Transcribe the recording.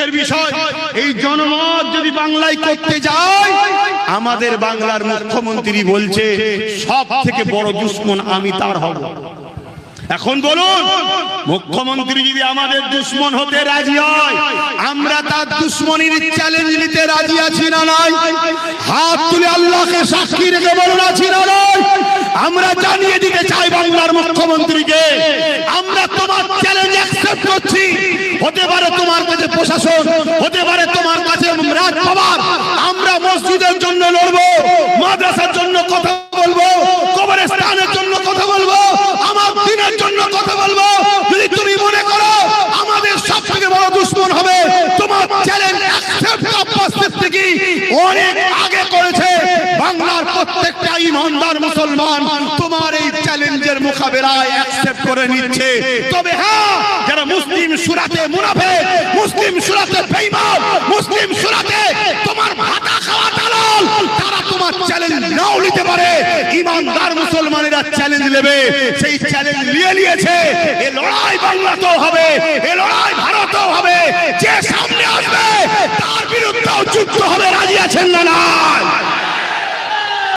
দুঃখের বিষয়, এই জনমত যদি বাংলায় করতে যায়, আমাদের বাংলার মুখ্যমন্ত্রী বলছে সব থেকে বড় দুশমন আমি তার হব। এখন বলুন, মুখ্যমন্ত্রী যদি আমাদের দুশমন হতে রাজি হয়, আমরা তার দুশমনির চ্যালেঞ্জ নিতে রাজি আছি না নাই? হাত তুলে আল্লাহকে সাক্ষী রেখে বলুন আছি না নাই? আমরা জানিয়ে দিতে চাই বাংলার মুখ্যমন্ত্রীকে, আমরা তোমার চ্যালেঞ্জ অ্যাকসেপ্ট করছি। হতে পারে তোমার কাছে প্রশাসন, হতে পারে তোমার কাছে রাজপাবার, আমরা মসজিদের জন্য লড়বো, মাদ্রাসার জন্য কথা বলবো, কবরস্থানের জন্য কথা বলবো, আমার দিনের জন্য কথা বলবো। যদি তুমি মনে করো আমাদের সব থেকে বড় দুশমন হবে, তোমার চ্যালেঞ্জ অ্যাকসেপ্ট আব্বাস সিদ্দিকী অনেক আগে করেছে। বাংলার প্রত্যেকটা ইমানদার মুসলমান তোমার এই চ্যালেঞ্জের মোকাবেলায় অ্যাকসেপ্ট করে নিচ্ছে। তবে হ্যাঁ, যারা মুসলিম সুরাতে মুনাফিক, মুসলিম সুরাতে বেঈমান, মুসলিম সুরাতে তোমার ভাতা খাওয়া দালাল, তারা তোমার চ্যালেঞ্জ নাও নিতে পারে। ইমানদার মুসলমানেরা চ্যালেঞ্জ নেবে, সেই চ্যালেঞ্জ নিয়েছে। এই লড়াই বাংলাতেও হবে, এই লড়াই ভারতেও হবে। যে সামনে